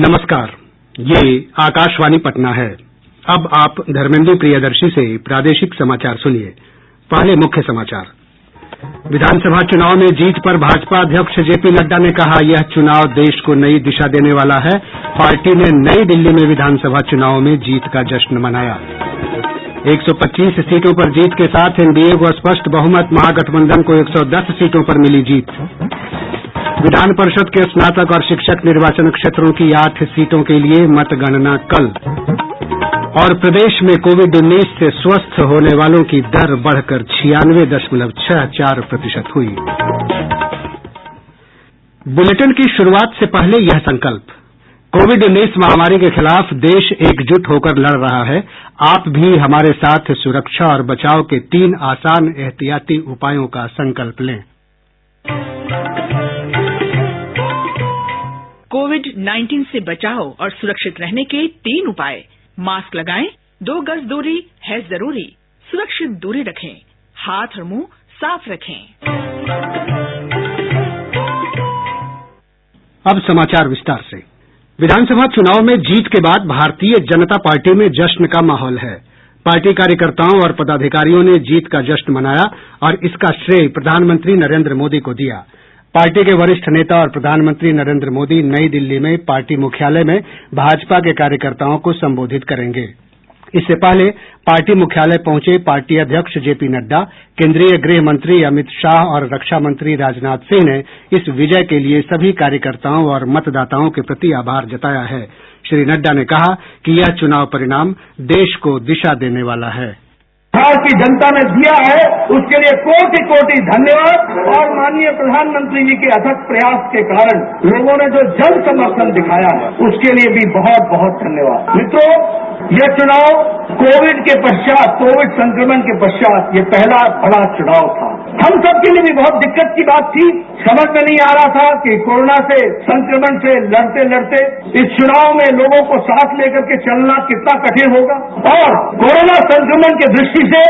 नमस्कार, ये आकाशवाणी पटना है। अब आप धर्मेंदु प्रियदर्शी से प्रादेशिक समाचार सुनिए। पहले मुख्य समाचार। विधानसभा चुनाव में जीत पर भाजपा अध्यक्ष जेपी नड्डा ने कहा, यह चुनाव देश को नई दिशा देने वाला है। पार्टी ने नई दिल्ली में विधानसभा चुनाव में जीत का जश्न मनाया। 125 सीटों पर जीत के साथ एनडीए को स्पष्ट बहुमत, महागठबंधन को 110 सीटों पर मिली जीत। विधान परिषद के स्नातक और शिक्षक निर्वाचन क्षेत्रों की 8 सीटों के लिए मतगणना कल। और प्रदेश में कोविड-19 से स्वस्थ होने वालों की दर बढ़कर 96.64% हुई। बुलेटिन की शुरुआत से पहले यह संकल्प। कोविड-19 महामारी के खिलाफ देश एकजुट होकर लड़ रहा है। आप भी हमारे साथ सुरक्षा और बचाव के 3 आसान एहतियाती उपायों का संकल्प लें। कोविड-19 से बचाव और सुरक्षित रहने के 3 उपाय। मास्क लगाएं, 2 गज दूरी है जरूरी, सुरक्षित दूरी रखें, हाथ और मुंह साफ रखें। अब समाचार विस्तार से। विधानसभा चुनाव में जीत के बाद भारतीय जनता पार्टी में जश्न का माहौल है। पार्टी कार्यकर्ताओं और पदाधिकारियों ने जीत का जश्न मनाया और इसका श्रेय प्रधानमंत्री नरेंद्र मोदी को दिया। पार्टी के वरिष्ठ नेता और प्रधानमंत्री नरेंद्र मोदी नई दिल्ली में पार्टी मुख्यालय में भाजपा के कार्यकर्ताओं को संबोधित करेंगे। इससे पहले पार्टी मुख्यालय पहुंचे पार्टी अध्यक्ष जेपी नड्डा, केंद्रीय गृह मंत्री अमित शाह और रक्षा मंत्री राजनाथ सिंह ने इस विजय के लिए सभी कार्यकर्ताओं और मतदाताओं के प्रति आभार जताया है। श्री नड्डा ने कहा कि यह चुनाव परिणाम देश को दिशा देने वाला है। बिहार की जनता ने दिया है, उसके लिए कोटि कोटि धन्यवाद। और माननीय प्रधानमंत्री जी के अथक प्रयास के कारण लोगों ने जो जन समर्थन दिखाया है, उसके लिए भी बहुत बहुत धन्यवाद। मित्रों, यह चुनाव कोविड के पश्चात, कोविड संक्रमण के पश्चात ये पहला बड़ा चुनाव था। हम सबके लिए भी बहुत दिक्कत की बात थी। समझ में नहीं आ रहा था कि कोरोना से संक्रमण से लड़ते लड़ते इस चुनाव में लोगों को साथ लेकर के चलना कितना कठिन होगा, और कोरोना संक्रमण की दृष्टि से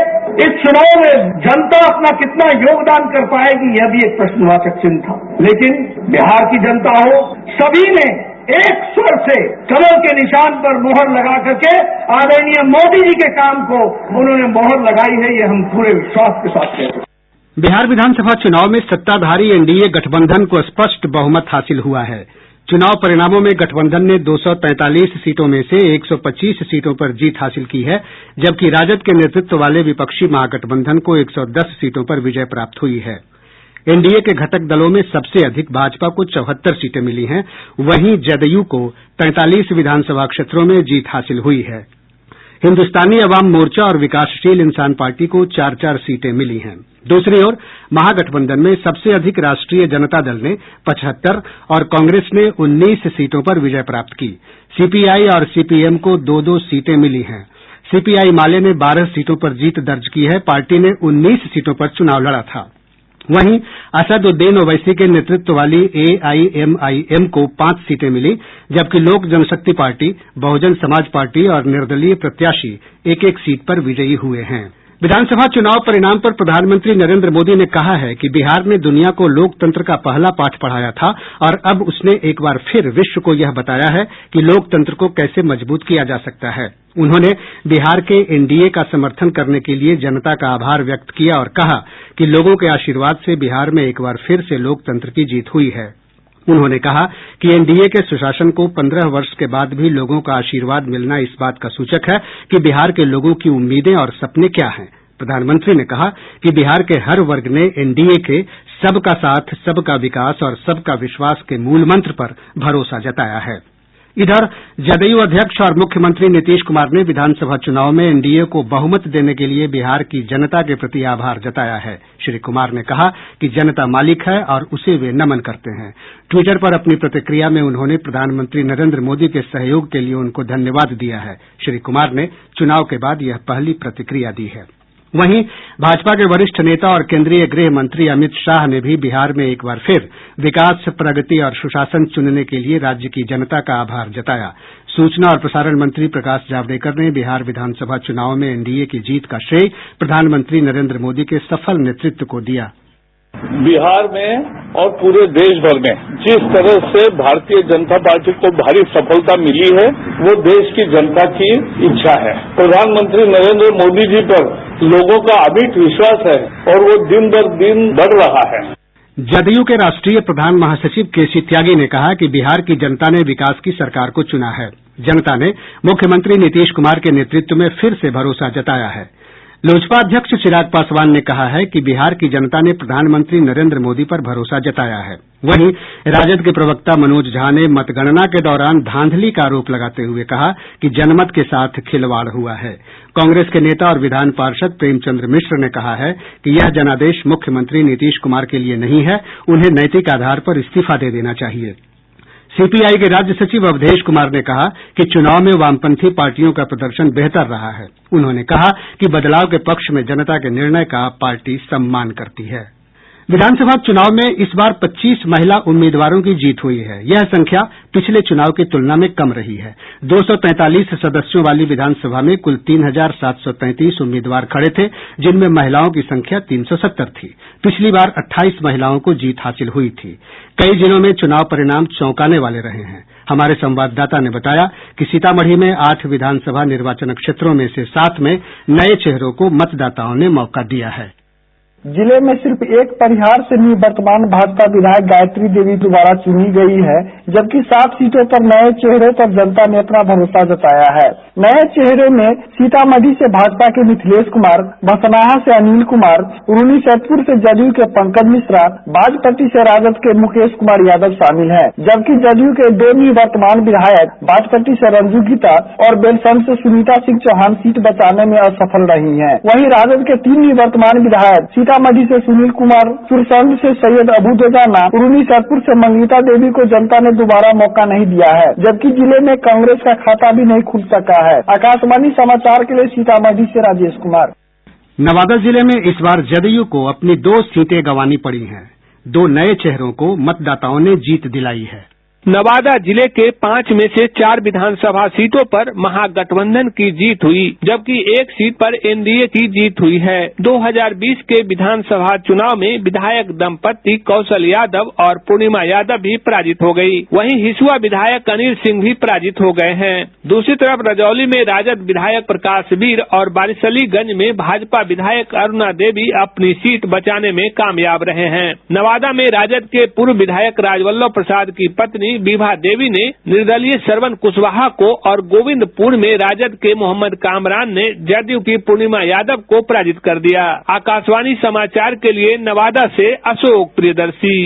इस चुनाव में जनता अपना कितना योगदान कर पाएगी, यह भी एक प्रश्नवाचक चिन्ह था। लेकिन बिहार की जनता हो, सभी ने एक स्वर से कमल के निशान पर मोहर लगा करके आदरणीय मोदी जी के काम को उन्होंने मोहर लगाई है, ये हम पूरे विश्वास के साथ कहते हैं। बिहार विधानसभा चुनाव में सत्ताधारी एनडीए गठबंधन को स्पष्ट बहुमत हासिल हुआ है। चुनाव परिणामों में गठबंधन ने 243 सीटों में से 125 सीटों पर जीत हासिल की है, जबकि राजद के नेतृत्व वाले विपक्षी महागठबंधन को 110 सीटों पर विजय प्राप्त हुई है। एनडीए के घटक दलों में सबसे अधिक भाजपा को 74 सीटें मिली हैं, वहीं जदयू को 43 विधानसभा क्षेत्रों में जीत हासिल हुई है। हिन्दुस्तानी अवाम मोर्चा और विकासशील इंसान पार्टी को 4-4 सीटें मिली हैं। दूसरी ओर महागठबंधन में सबसे अधिक राष्ट्रीय जनता दल ने 75 और कांग्रेस ने 19 सीटों पर विजय प्राप्त की। सीपीआई और सीपीएम को 2-2 सीटें मिली हैं। सीपीआई माले ने 12 सीटों पर जीत दर्ज की है। पार्टी ने 19 सीटों पर चुनाव लड़ा था। वहीं असदुद्दीन ओवैसी के नेतृत्व वाली एआईएमआईएम को 5 सीटें मिली, जबकि लोक जनशक्ति पार्टी, बहुजन समाज पार्टी और निर्दलीय प्रत्याशी 1-1 सीट पर विजयी हुए हैं। विधानसभा चुनाव परिणाम पर प्रधानमंत्री नरेंद्र मोदी ने कहा है कि बिहार ने दुनिया को लोकतंत्र का पहला पाठ पढ़ाया था और अब उसने एक बार फिर विश्व को यह बताया है कि लोकतंत्र को कैसे मजबूत किया जा सकता है। उन्होंने बिहार के एनडीए का समर्थन करने के लिए जनता का आभार व्यक्त किया और कहा कि लोगों के आशीर्वाद से बिहार में एक बार फिर से लोकतंत्र की जीत हुई है। उन्होंने कहा कि एनडीए के सुशासन को 15 वर्ष के बाद भी लोगों का आशीर्वाद मिलना इस बात का सूचक है कि बिहार के लोगों की उम्मीदें और सपने क्या हैं। प्रधानमंत्री ने कहा कि बिहार के हर वर्ग ने एनडीए के सबका साथ, सबका विकास और सबका विश्वास के मूल मंत्र पर भरोसा जताया है। इधर जदयू अध्यक्ष और मुख्यमंत्री नीतीश कुमार ने विधानसभा चुनाव में एनडीए को बहुमत देने के लिए बिहार की जनता के प्रति आभार जताया है। श्री कुमार ने कहा कि जनता मालिक है और उसे वे नमन करते हैं। ट्विटर पर अपनी प्रतिक्रिया में उन्होंने प्रधानमंत्री नरेंद्र मोदी के सहयोग के लिए उनको धन्यवाद दिया है। श्री कुमार ने चुनाव के बाद यह पहली प्रतिक्रिया दी है। वहीं भाजपा के वरिष्ठ नेता और केंद्रीय गृह मंत्री अमित शाह ने भी बिहार में एक बार फिर विकास, प्रगति और सुशासन चुनने के लिए राज्य की जनता का आभार जताया। सूचना और प्रसारण मंत्री प्रकाश जावड़ेकर ने बिहार विधानसभा चुनाव में एनडीए की जीत का श्रेय प्रधानमंत्री नरेंद्र मोदी के सफल नेतृत्व को दिया। बिहार में और पूरे देश भर में जिस तरह से भारतीय जनता पार्टी को भारी सफलता मिली है वो देश की जनता की इच्छा है। प्रधानमंत्री नरेंद्र मोदी जी पर लोगों का अमिट विश्वास है और वो दिन ब दिन बढ़ रहा है। जदयू के राष्ट्रीय प्रधान महासचिव केसी त्यागी ने कहा कि बिहार की जनता ने विकास की सरकार को चुना है। जनता ने मुख्यमंत्री नीतीश कुमार के नेतृत्व में फिर से भरोसा जताया है। लोजपा अध्यक्ष चिराग पासवान ने कहा है कि बिहार की जनता ने प्रधानमंत्री नरेंद्र मोदी पर भरोसा जताया है। वहीं राजद के प्रवक्ता मनोज झा ने मतगणना के दौरान धांधली का आरोप लगाते हुए कहा कि जनमत के साथ खिलवाड़ हुआ है। कांग्रेस के नेता और विधान पार्षद प्रेमचंद्र मिश्र ने कहा है कि यह जनादेश मुख्यमंत्री नीतीश कुमार के लिए नहीं है, उन्हें नैतिक आधार पर इस्तीफा दे देना चाहिए। सीपीआई के राज्य सचिव अवधेश कुमार ने कहा कि चुनाव में वामपंथी पार्टियों का प्रदर्शन बेहतर रहा है। उन्होंने कहा कि बदलाव के पक्ष में जनता के निर्णय का पार्टी सम्मान करती है। विधानसभा चुनाव में इस बार 25 महिला उम्मीदवारों की जीत हुई है। यह संख्या पिछले चुनाव की तुलना में कम रही है। 243 सदस्यों वाली विधानसभा में कुल 3733 उम्मीदवार खड़े थे, जिनमें महिलाओं की संख्या 370 थी। पिछली बार 28 महिलाओं को जीत हासिल हुई थी। कई जिलों में चुनाव परिणाम चौंकाने वाले रहे हैं। हमारे संवाददाता ने बताया कि सीतामढ़ी में 8 विधानसभा निर्वाचन क्षेत्रों में से 7 में नये चेहरों को मतदाताओं ने मौका दिया है। जिले में सिर्फ एक परिहार से निवर्तमान भाजपा विधायक गायत्री देवी दोबारा चुनी गई है, जबकि 7 सीटों पर नए चेहरों पर जनता ने अपना भरोसा जताया है। नए चेहरों में सीतामढ़ी से भाजपा के मिथिलेश कुमार, बसनाहा से अनिल कुमार, रून्नीसैदपुर से जदयू के पंकज मिश्रा, बाजपट्टी से राजद के मुकेश कुमार यादव शामिल हैं, जबकि जदयू के 2 निवर्तमान विधायक बाजपट्टी से रंजू गीता और बेलसंड से सुनीता सिंह चौहान सीट बचाने में असफल रही हैं। वहीं राजद के 3 निवर्तमान विधायक सीतामढ़ी से सुनील कुमार, सुरसंड से सैयद अबू दोजाना, रून्नीसैदपुर से मंगिता देवी को जनता ने दोबारा मौका नहीं दिया है, जबकि जिले में कांग्रेस का खाता भी नहीं खुल सका है। आकाशवाणी समाचार के लिए सीतामढ़ी से राजेश कुमार। नवादा जिले में इस बार जदयू को अपनी 2 सीटें गंवानी पड़ी हैं। 2 नए चेहरों को मतदाताओं ने जीत दिलाई है। नवादा जिले के 5 में से 4 विधानसभा सीटों पर महागठबंधन की जीत हुई, जबकि 1 सीट पर एनडीए की जीत हुई है। 2020 के विधानसभा चुनाव में विधायक दंपत्ति कौशल यादव और पूर्णिमा यादव भी पराजित हो गई। वहीं हिसुआ विधायक अनिल सिंह भी पराजित हो गए हैं। दूसरी तरफ रजौली में राजद विधायक प्रकाश वीर और बारिसलीगंज में भाजपा विधायक अरुणा देवी अपनी सीट बचाने में कामयाब रहे हैं। नवादा में राजद के पूर्व विधायक राजवल्लभ प्रसाद की पत्नी विभा देवी ने निर्दलीय श्रवण कुशवाहा को और गोविंदपुर में राजद के मोहम्मद कामरान ने जदयू की पूर्णिमा यादव को पराजित कर दिया। आकाशवाणी समाचार के लिए नवादा से अशोक प्रियदर्शी।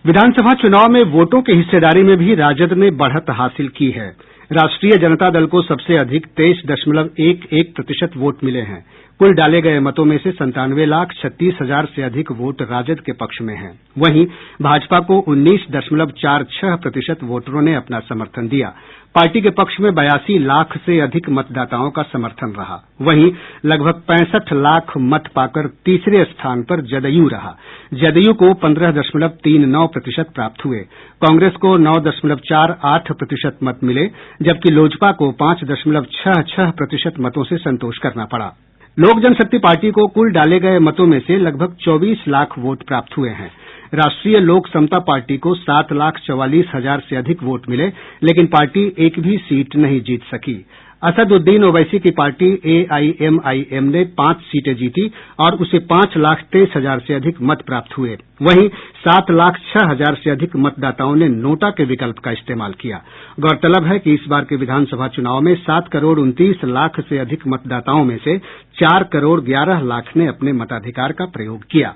विधानसभा चुनाव में वोटों की हिस्सेदारी में भी राजद ने बढ़त हासिल की है। राष्ट्रीय जनता दल को सबसे अधिक 23.11% वोट मिले हैं। कुल डाले गए मतों में से 97,36,000 से अधिक वोट राजद के पक्ष में हैं। वहीं भाजपा को 19.46% वोटरों ने अपना समर्थन दिया। पार्टी के पक्ष में 82 लाख से अधिक मतदाताओं का समर्थन रहा। वहीं लगभग 65 लाख मत पाकर तीसरे स्थान पर जदयू रहा। जदयू को 15.39% प्राप्त हुए। कांग्रेस को 9.48% मत मिले, जबकि लोजपा को 5.66% मतों से संतोष करना पड़ा। लोक जनशक्ति पार्टी को कुल डाले गए मतों में से लगभग 24 लाख वोट प्राप्त हुए हैं। राष्ट्रीय लोक समता पार्टी को 7,44,000 से अधिक वोट मिले, लेकिन पार्टी एक भी सीट नहीं जीत सकी। असदुद्दीन ओवैसी की पार्टी एआईएमआईएम ने 5 सीटें जीती और उसे 5,23,000 से अधिक मत प्राप्त हुए। वहीं 7,06,000 से अधिक मतदाताओं ने नोटा के विकल्प का इस्तेमाल किया। गौरतलब है कि इस बार के विधानसभा चुनाव में 7,29,00,000 से अधिक मतदाताओं में से 4,11,00,000 ने अपने मताधिकार का प्रयोग किया।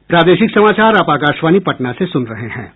प्रादेशिक समाचार आप आकाशवाणी पटना से सुन रहे हैं।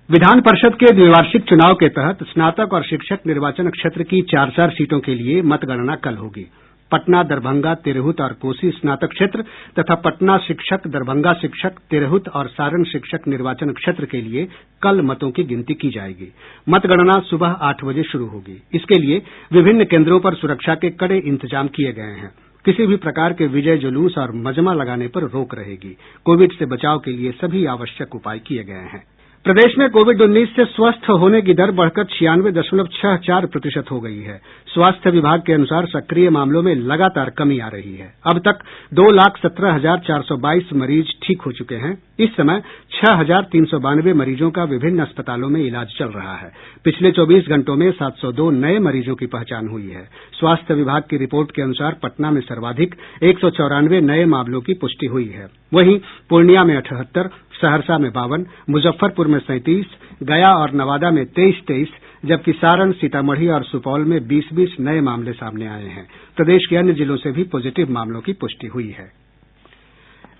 विधान परिषद के द्विवार्षिक चुनाव के तहत स्नातक और शिक्षक निर्वाचन क्षेत्र की 4 सीटों के लिए मतगणना कल होगी। पटना, दरभंगा, तिरहुत और कोसी स्नातक क्षेत्र तथा पटना शिक्षक, दरभंगा शिक्षक, तिरहुत और सारण शिक्षक निर्वाचन क्षेत्र के लिए कल मतों की गिनती की जाएगी। मतगणना सुबह 8 बजे शुरू होगी। इसके लिए विभिन्न केन्द्रों पर सुरक्षा के कड़े इंतजाम किए गए हैं। किसी भी प्रकार के विजय जुलूस और मजमा लगाने पर रोक रहेगी। कोविड से बचाव के लिए सभी आवश्यक उपाय किए गए हैं। प्रदेश में कोविड-19 से स्वस्थ होने की दर बढ़कर 96.64% हो गई है। स्वास्थ्य विभाग के अनुसार सक्रिय मामलों में लगातार कमी आ रही है। अब तक 2,17,422 मरीज ठीक हो चुके हैं। इस समय 6,392 मरीजों का विभिन्न अस्पतालों में इलाज चल रहा है। पिछले 24 घंटों में 702 नये मरीजों की पहचान हुई है। स्वास्थ्य विभाग की रिपोर्ट के अनुसार पटना में सर्वाधिक 194 नये मामलों की पुष्टि हुई है। वहीं पूर्णिया में 78, सहरसा में 52, मुजफ्फरपुर में 37, गया और नवादा में 23-23, जबकि सारण, सीतामढ़ी और सुपौल में 20-20 नये मामले सामने आये हैं। प्रदेश के अन्य जिलों से भी पॉजिटिव मामलों की पुष्टि हुई है।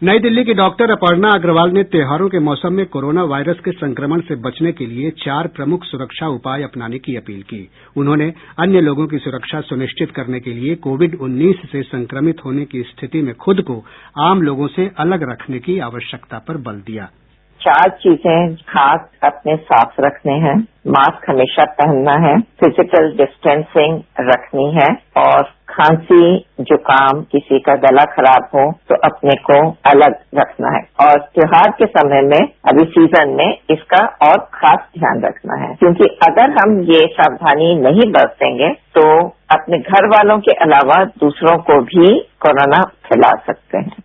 नई दिल्ली की डॉक्टर अपर्णा अग्रवाल ने त्योहारों के मौसम में कोरोना वायरस के संक्रमण से बचने के लिए 4 प्रमुख सुरक्षा उपाय अपनाने की अपील की। उन्होंने अन्य लोगों की सुरक्षा सुनिश्चित करने के लिए कोविड-19 से संक्रमित होने की स्थिति में खुद को आम लोगों से अलग रखने की आवश्यकता पर बल दिया। 4 चीजें हाथ अपने साफ रखने हैं, मास्क हमेशा पहनना है, फिजिकल डिस्टेंसिंग रखनी है और खांसी, जुकाम, किसी का गला खराब हो तो अपने को अलग रखना है। और त्योहार के समय में, अभी सीजन में, इसका और खास ध्यान रखना है, क्योंकि अगर हम ये सावधानी नहीं बरतेंगे तो अपने घर वालों के अलावा दूसरों को भी कोरोना फैला सकते हैं।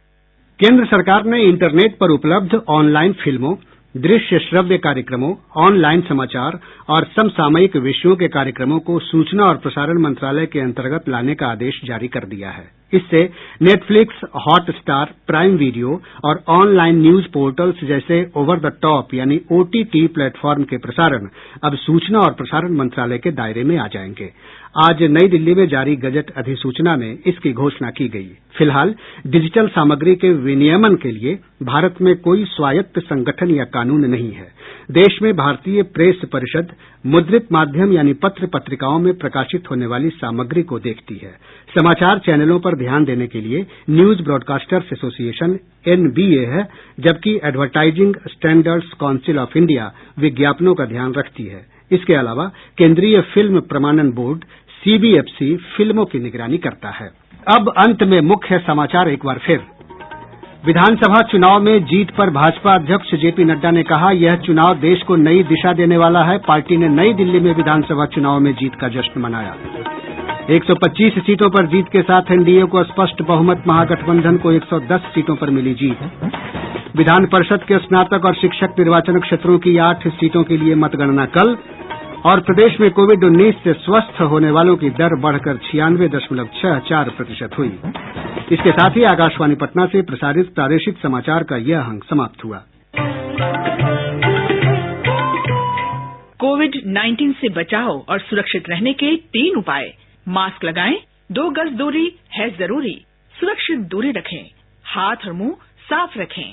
केंद्र सरकार ने इंटरनेट पर उपलब्ध ऑनलाइन फिल्मों, दृश्य श्रव्य कार्यक्रमों, ऑनलाइन समाचार और समसामयिक विषयों के कार्यक्रमों को सूचना और प्रसारण मंत्रालय के अंतर्गत लाने का आदेश जारी कर दिया है। इससे नेटफ्लिक्स, हॉटस्टार, प्राइम वीडियो और ऑनलाइन न्यूज पोर्टल्स जैसे ओवर द टॉप यानी OTT प्लेटफॉर्म के प्रसारण अब सूचना और प्रसारण मंत्रालय के दायरे में आ जाएंगे। आज नई दिल्ली में जारी गजट अधिसूचना में इसकी घोषणा की गई। फिलहाल डिजिटल सामग्री के विनियमन के लिए भारत में कोई स्वायत्त संगठन या कानून नहीं है। देश में भारतीय प्रेस परिषद मुद्रित माध्यम यानी पत्र पत्रिकाओं में प्रकाशित होने वाली सामग्री को देखती है। समाचार चैनलों पर ध्यान देने के लिए न्यूज ब्रॉडकास्टर्स एसोसिएशन NBA है, जबकि advertising standards council of India विज्ञापनों का ध्यान रखती है। इसके अलावा केंद्रीय फिल्म प्रमाणन बोर्ड CBFC फिल्मों की निगरानी करता है। अब अंत में मुख्य समाचार एक बार फिर। विधानसभा चुनाव में जीत पर भाजपा अध्यक्ष JP नड्डा ने कहा, यह चुनाव देश को नई दिशा देने वाला है। पार्टी ने नई दिल्ली में विधानसभा चुनाव में जीत का जश्न मनाया। 125 सीटों पर जीत के साथ NDA को स्पष्ट बहुमत, महागठबंधन को 110 सीटों पर मिली जीत। विधान परिषद के स्नातक और शिक्षक निर्वाचन क्षेत्रों की 8 सीटों के लिए मतगणना कल। और प्रदेश में कोविड-19 से स्वस्थ होने वालों की दर बढ़कर 96.64% हुई। इसके साथ ही आकाशवाणी पटना से प्रसारित प्रादेशिक समाचार का यह अंक समाप्त हुआ। कोविड-19 से बचाव और सुरक्षित रहने के 3 उपाय। मास्क लगाएं, 2 गज दूरी है जरूरी, सुरक्षित दूरी रखें, हाथ और मुंह साफ रखें।